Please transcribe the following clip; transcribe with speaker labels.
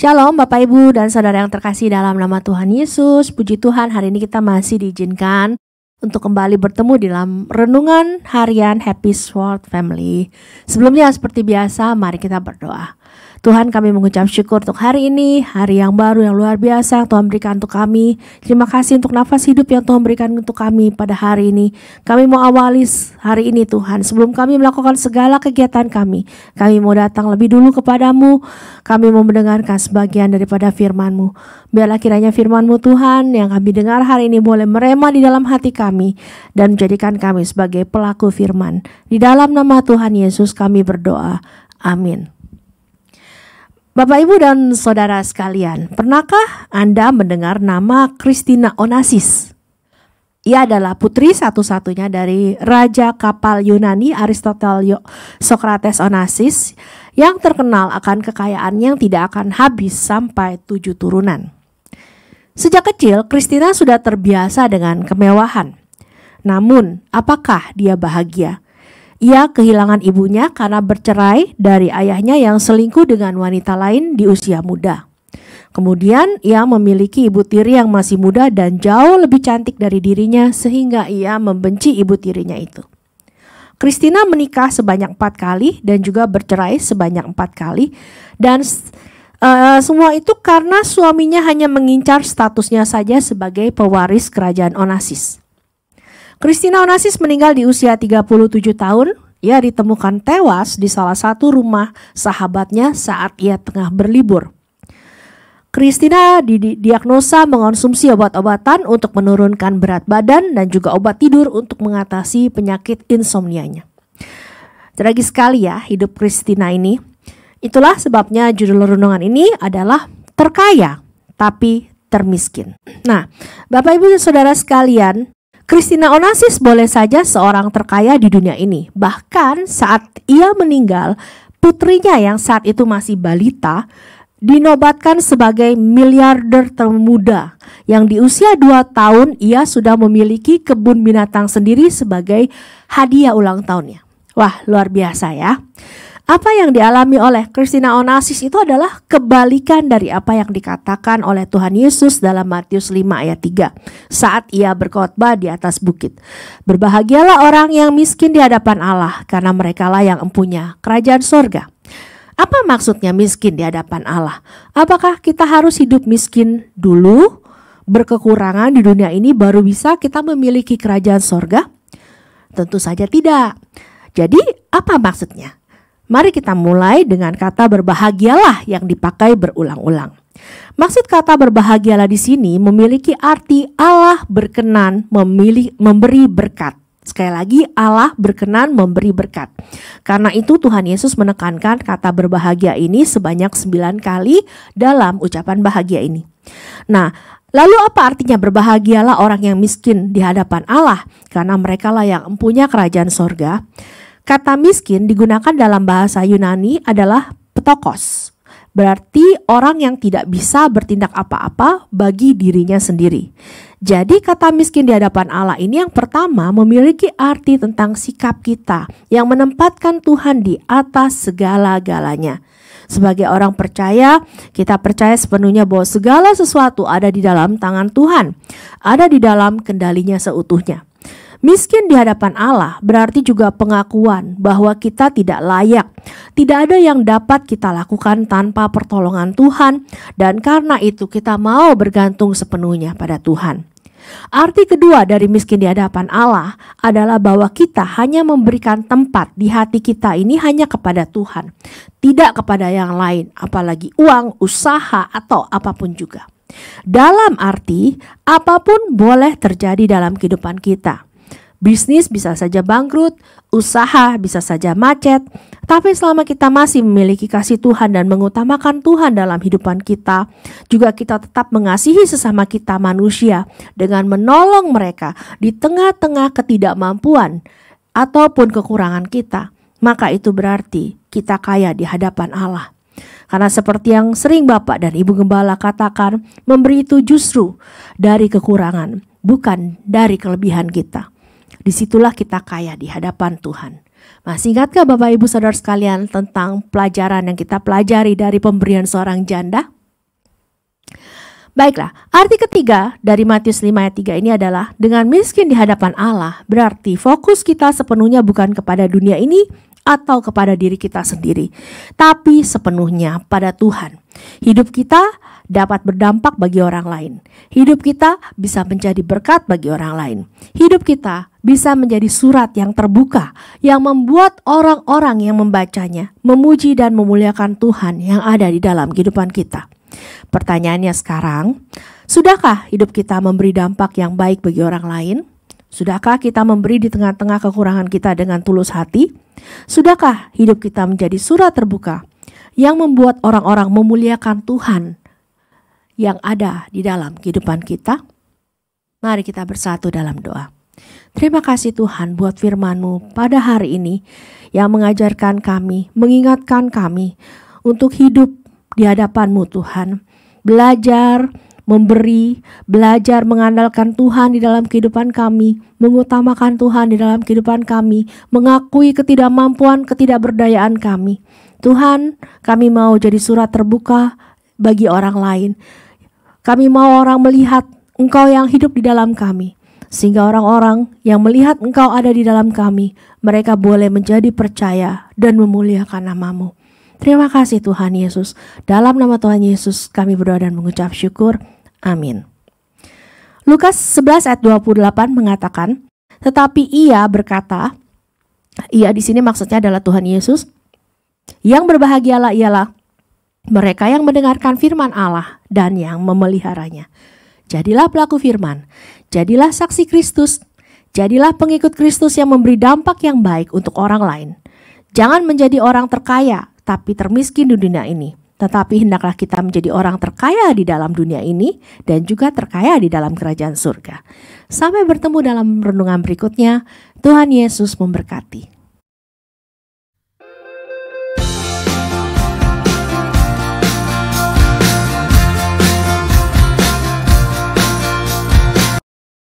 Speaker 1: Shalom Bapak Ibu dan Saudara yang terkasih dalam nama Tuhan Yesus. Puji Tuhan, hari ini kita masih diizinkan untuk kembali bertemu di dalam renungan harian Happy Sword Family. Sebelumnya seperti biasa, mari kita berdoa. Tuhan, kami mengucap syukur untuk hari ini, hari yang baru yang luar biasa Tuhan berikan untuk kami. Terima kasih untuk nafas hidup yang Tuhan berikan untuk kami pada hari ini. Kami mau awali hari ini Tuhan, sebelum kami melakukan segala kegiatan kami mau datang lebih dulu kepadamu. Kami mau mendengarkan sebagian daripada firman-Mu. Biarlah kiranya firman-Mu Tuhan yang kami dengar hari ini boleh merema di dalam hati kami dan menjadikan kami sebagai pelaku firman. Di dalam nama Tuhan Yesus kami berdoa. Amin. Bapak, Ibu, dan Saudara sekalian, pernahkah Anda mendengar nama Christina Onassis? Ia adalah putri satu-satunya dari Raja Kapal Yunani Aristotle Socrates Onassis yang terkenal akan kekayaan yang tidak akan habis sampai 7 turunan. Sejak kecil, Christina sudah terbiasa dengan kemewahan. Namun, apakah dia bahagia? Ia kehilangan ibunya karena bercerai dari ayahnya yang selingkuh dengan wanita lain di usia muda. Kemudian ia memiliki ibu tiri yang masih muda dan jauh lebih cantik dari dirinya sehingga ia membenci ibu tirinya itu. Christina menikah sebanyak 4 kali dan juga bercerai sebanyak 4 kali. Dan semua itu karena suaminya hanya mengincar statusnya saja sebagai pewaris kerajaan Onassis. Christina Onassis meninggal di usia 37 tahun. Ia ditemukan tewas di salah satu rumah sahabatnya saat ia tengah berlibur. Christina didiagnosa mengonsumsi obat-obatan untuk menurunkan berat badan dan juga obat tidur untuk mengatasi penyakit insomnianya. Tragis sekali ya hidup Christina ini. Itulah sebabnya judul renungan ini adalah terkaya tapi termiskin. Nah, Bapak Ibu dan Saudara sekalian, Christina Onassis boleh saja seorang terkaya di dunia ini. Bahkan saat ia meninggal, putrinya yang saat itu masih balita dinobatkan sebagai miliarder termuda. Yang di usia 2 tahun ia sudah memiliki kebun binatang sendiri sebagai hadiah ulang tahunnya. Wah, luar biasa ya. Apa yang dialami oleh Christina Onassis itu adalah kebalikan dari apa yang dikatakan oleh Tuhan Yesus dalam Matius 5 ayat 3 saat ia berkhotbah di atas bukit. Berbahagialah orang yang miskin di hadapan Allah, karena merekalah yang empunya kerajaan sorga. Apa maksudnya miskin di hadapan Allah? Apakah kita harus hidup miskin dulu, berkekurangan di dunia ini baru bisa kita memiliki kerajaan sorga? Tentu saja tidak. Jadi apa maksudnya? Mari kita mulai dengan kata berbahagialah yang dipakai berulang-ulang. Maksud kata berbahagialah di sini memiliki arti Allah berkenan memberi berkat. Sekali lagi, Allah berkenan memberi berkat. Karena itu Tuhan Yesus menekankan kata berbahagia ini sebanyak 9 kali dalam ucapan bahagia ini. Nah, lalu apa artinya berbahagialah orang yang miskin di hadapan Allah? Karena merekalah yang empunya kerajaan sorga. Kata miskin digunakan dalam bahasa Yunani adalah petokos. Berarti orang yang tidak bisa bertindak apa-apa bagi dirinya sendiri. Jadi kata miskin di hadapan Allah ini yang pertama memiliki arti tentang sikap kita yang menempatkan Tuhan di atas segala-galanya. Sebagai orang percaya, kita percaya sepenuhnya bahwa segala sesuatu ada di dalam tangan Tuhan, ada di dalam kendalinya seutuhnya. Miskin di hadapan Allah berarti juga pengakuan bahwa kita tidak layak. Tidak ada yang dapat kita lakukan tanpa pertolongan Tuhan, dan karena itu kita mau bergantung sepenuhnya pada Tuhan. Arti kedua dari miskin di hadapan Allah adalah bahwa kita hanya memberikan tempat di hati kita ini hanya kepada Tuhan, tidak kepada yang lain, apalagi uang, usaha, atau apapun juga. Dalam arti, apapun boleh terjadi dalam kehidupan kita. Bisnis bisa saja bangkrut, usaha bisa saja macet, tapi selama kita masih memiliki kasih Tuhan dan mengutamakan Tuhan dalam kehidupan kita, juga kita tetap mengasihi sesama kita manusia dengan menolong mereka di tengah-tengah ketidakmampuan ataupun kekurangan kita, maka itu berarti kita kaya di hadapan Allah. Karena seperti yang sering Bapak dan Ibu Gembala katakan, memberi itu justru dari kekurangan, bukan dari kelebihan kita. Disitulah kita kaya di hadapan Tuhan. Masih ingatkah Bapak Ibu Saudara sekalian tentang pelajaran yang kita pelajari dari pemberian seorang janda? Baiklah, arti ketiga dari Matius 5 ayat 3 ini adalah dengan miskin di hadapan Allah, berarti fokus kita sepenuhnya bukan kepada dunia ini atau kepada diri kita sendiri, tapi sepenuhnya pada Tuhan. Hidup kita dapat berdampak bagi orang lain. Hidup kita bisa menjadi berkat bagi orang lain. Hidup kita bisa menjadi surat yang terbuka yang membuat orang-orang yang membacanya memuji dan memuliakan Tuhan yang ada di dalam kehidupan kita. Pertanyaannya sekarang, sudahkah hidup kita memberi dampak yang baik bagi orang lain? Sudahkah kita memberi di tengah-tengah kekurangan kita dengan tulus hati? Sudahkah hidup kita menjadi surat terbuka yang membuat orang-orang memuliakan Tuhan yang ada di dalam kehidupan kita? Mari kita bersatu dalam doa. Terima kasih Tuhan buat firman-Mu pada hari ini yang mengajarkan kami, mengingatkan kami untuk hidup di hadapan-Mu Tuhan. Belajar memberi, belajar mengandalkan Tuhan di dalam kehidupan kami, mengutamakan Tuhan di dalam kehidupan kami, mengakui ketidakmampuan, ketidakberdayaan kami. Tuhan, kami mau jadi surat terbuka bagi orang lain. Kami mau orang melihat Engkau yang hidup di dalam kami, sehingga orang-orang yang melihat Engkau ada di dalam kami, mereka boleh menjadi percaya dan memuliakan nama-Mu. Terima kasih Tuhan Yesus. Dalam nama Tuhan Yesus kami berdoa dan mengucap syukur. Amin. Lukas 11 ayat 28 mengatakan, tetapi ia berkata, ia di sini maksudnya adalah Tuhan Yesus, yang berbahagialah ialah mereka yang mendengarkan firman Allah dan yang memeliharanya. Jadilah pelaku firman, jadilah saksi Kristus, jadilah pengikut Kristus yang memberi dampak yang baik untuk orang lain. Jangan menjadi orang terkaya tapi termiskin di dunia ini, tetapi hendaklah kita menjadi orang terkaya di dalam dunia ini dan juga terkaya di dalam kerajaan surga. Sampai bertemu dalam renungan berikutnya. Tuhan Yesus memberkati.